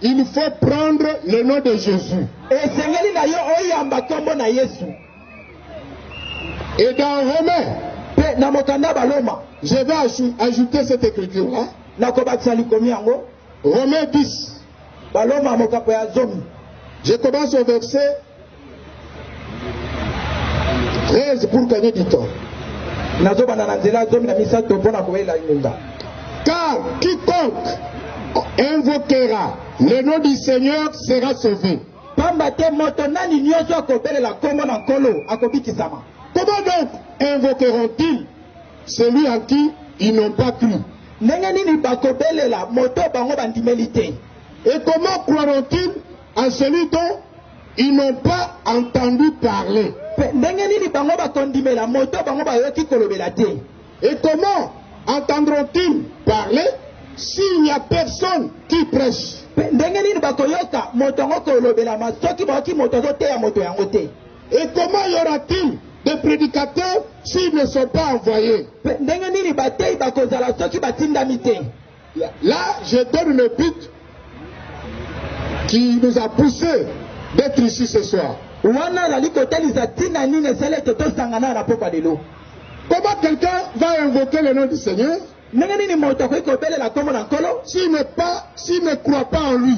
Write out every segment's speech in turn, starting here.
il faut prendre le nom de Jésus. Et dans Romains, je vais ajouter cette écriture-là. Romains 10. Je commence au verset 13 pour gagner du temps. Car quiconque invoquera le nom du Seigneur sera sauvé. Comment donc invoqueront-ils celui en qui ils n'ont pas cru? Et comment croiront-ils en celui dont ils n'ont pas entendu parler? Et comment entendront-ils parler s'il n'y a personne qui prêche? Et comment y aura-t-il des prédicateurs s'ils ne sont pas envoyés? Là, je donne le but qui nous a poussé d'être ici ce soir. Comment quelqu'un va invoquer le nom du Seigneur s'il ne croit pas en lui?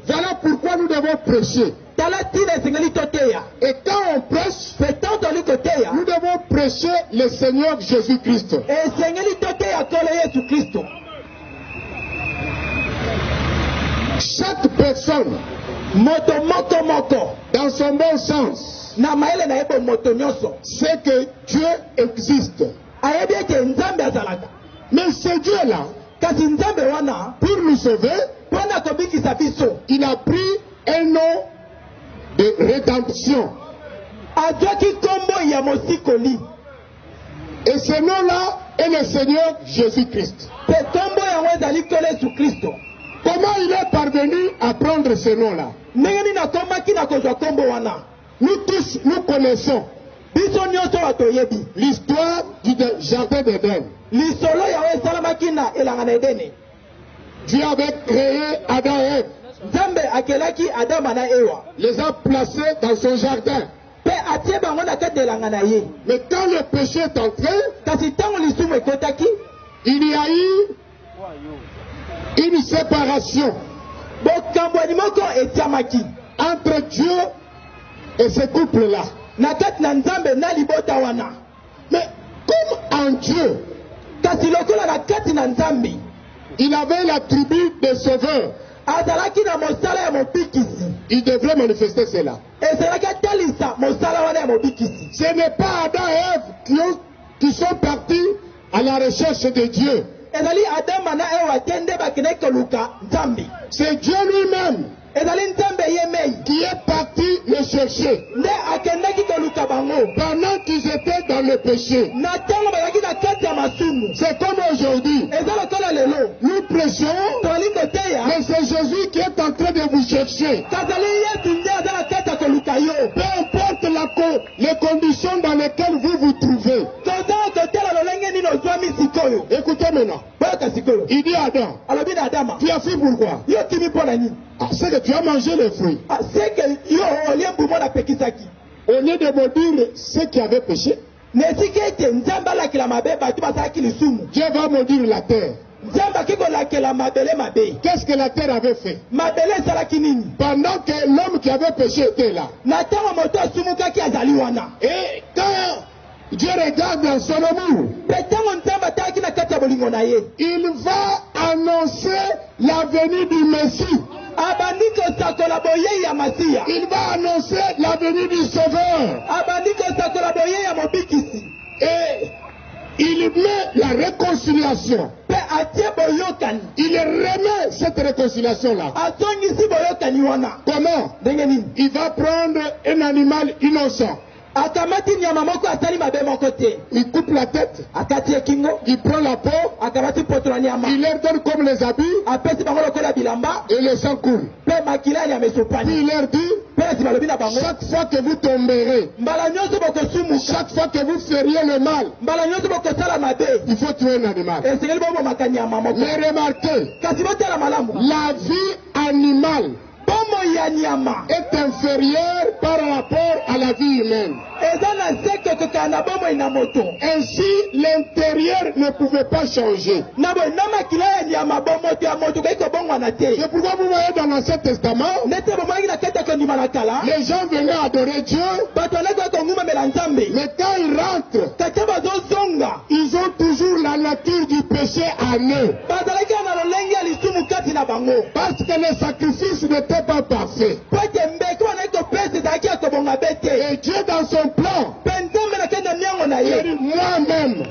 Voilà pourquoi nous devons prêcher. Et quand on prêche, nous devons prêcher le Seigneur Jésus-Christ. Chaque personne, dans son bon sens, sait que Dieu existe. Mais ce Dieu-là, pour nous sauver, il a pris un nom de rédemption. Et ce nom-là est le Seigneur Jésus-Christ. Comment il est parvenu à prendre ce nom-là? Nous tous, nous connaissons l'histoire du jardin d'Éden. Dieu avait créé Adam et Ève, les a placés dans son jardin. Mais quand le péché est entré, il y a eu une séparation entre Dieu et ce couple-là. Mais comme en Dieu, il avait la tribu des sauveurs, il devrait manifester cela. Ce n'est pas Adam et Ève qui sont partis à la recherche de Dieu. C'est Dieu lui-même qui est parti les chercher pendant qu'ils étaient dans le péché. C'est comme aujourd'hui. Nous prêchons, mais c'est Jésus qui est en train de vous chercher. Peu importe les conditions dans lesquelles vous vous trouvez. Écoutez maintenant. Il dit à Adam, tu as fait pourquoi? C'est que tu as mangé les fruits. Au lieu de maudire ceux qui avaient péché, Dieu va maudire la terre. Qu'est-ce que la terre avait fait? Pendant que l'homme qui avait péché était là. Et quand Dieu regarde dans son amour, il va annoncer la venue du Messie. Il va annoncer la venue du Sauveur. Et il met la réconciliation. Il remet cette réconciliation-là. Comment? Il va prendre un animal innocent. Il coupe la tête. Il prend la peau. Il leur donne comme les habits. Et le sang coule. Puis il leur dit, chaque fois que vous tomberez, chaque fois que vous feriez le mal, il faut tuer un animal. Mais remarquez, la vie animale est inférieure par rapport à la vie humaine. Ainsi, l'intérieur ne pouvait pas changer. C'est pourquoi vous voyez dans l'Ancien Testament, les gens venaient adorer Dieu, mais quand ils rentrent, ils ont toujours la nature du péché en eux. Parce que les sacrifices n'étaient pas parfaits. Et Dieu dans son plan, il dit, moi-même,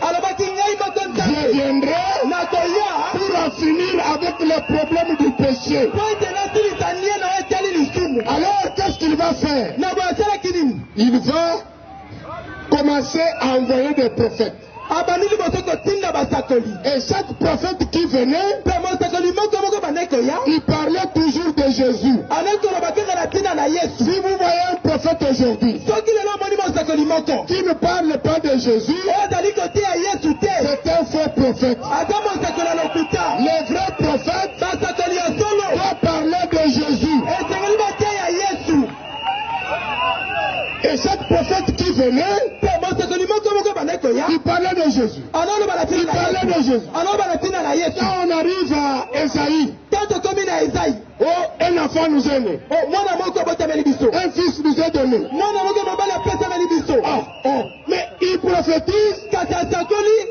je viendrai pour en finir avec les problèmes du péché. Alors, qu'est-ce qu'il va faire? Il va commencer à envoyer des prophètes. Et chaque prophète qui venait, il parlait toujours de Jésus. Si vous voyez un prophète aujourd'hui qui ne parle pas de Jésus, c'est un faux prophète. Les vrais prophètes doivent parler de Jésus. Et chaque prophète qui venait, il parlait de Jésus. Il parlait de Jésus. Quand on arrive à Esaïe, oh, un enfant nous est né. Un fils nous est donné. Mais il prophétise.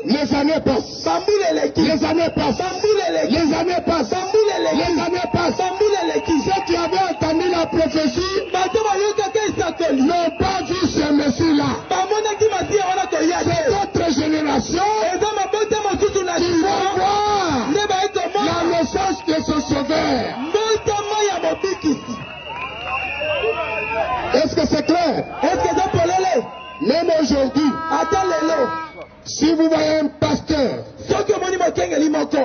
Les années passent. Les années passent. Les années passent. Les années passent. Ceux qui avaient entendu la prophétie n'ont pas vu ce Messie-là. C'est notre génération qui va voir la naissance de ce sauveur. Est-ce que c'est clair? Même aujourd'hui, si vous voyez un pasteur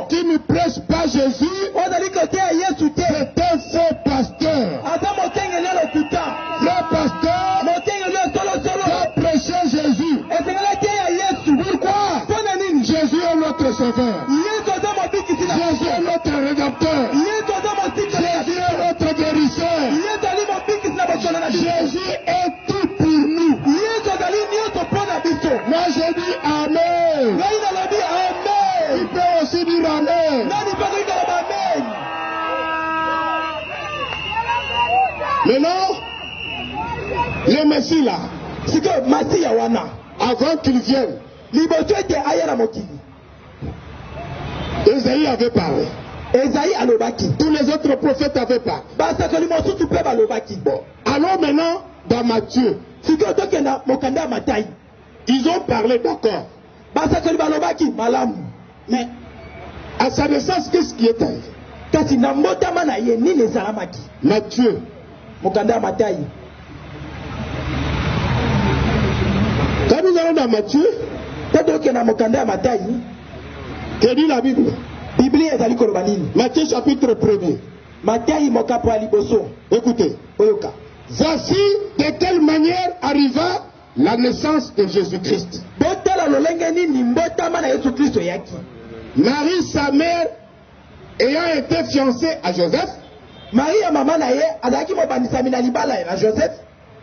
qui ne prêche pas Jésus, c'est un faux pasteur. Le pasteur doit prêcher Jésus. Pourquoi? Jésus est notre sauveur. Jésus est notre rédempteur. Jésus est notre guérisseur. Jésus est tout pour nous. Moi je dis Amen. Il peut aussi dire Amen. Maintenant, le Messie là, avant qu'il vienne, Esaïe avait parlé. Tous les autres prophètes avaient parlé. Bon. Alors maintenant, dans Matthieu, ils ont parlé, d'accord. Mais à sa naissance, qu'est-ce qui est arrivé? Matthieu. Quand nous allons dans Matthieu, que dit la Bible? Matthieu chapitre 1er. Écoutez. Voici de quelle manière arriva la naissance de Jésus-Christ. Marie, sa mère, ayant été fiancée à Joseph,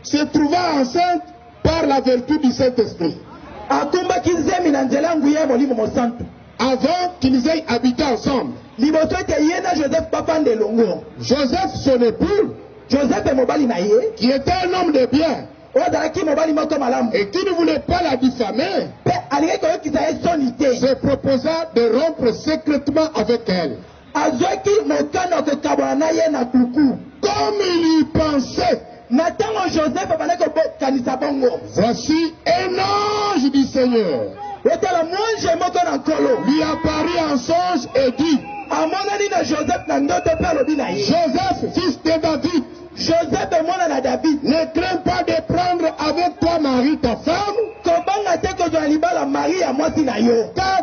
se trouva enceinte par la vertu du Saint-Esprit. Avant qu'ils aient habité ensemble, Joseph, son époux, qui était un homme de bien, et qui ne voulait pas la diffamer, se proposa de rompre secrètement avec elle. Comme il y pensait, voici un ange du Seigneur lui apparut en songe et dit, Joseph, fils de David, ne crains pas de prendre avec toi Marie, ta femme. Car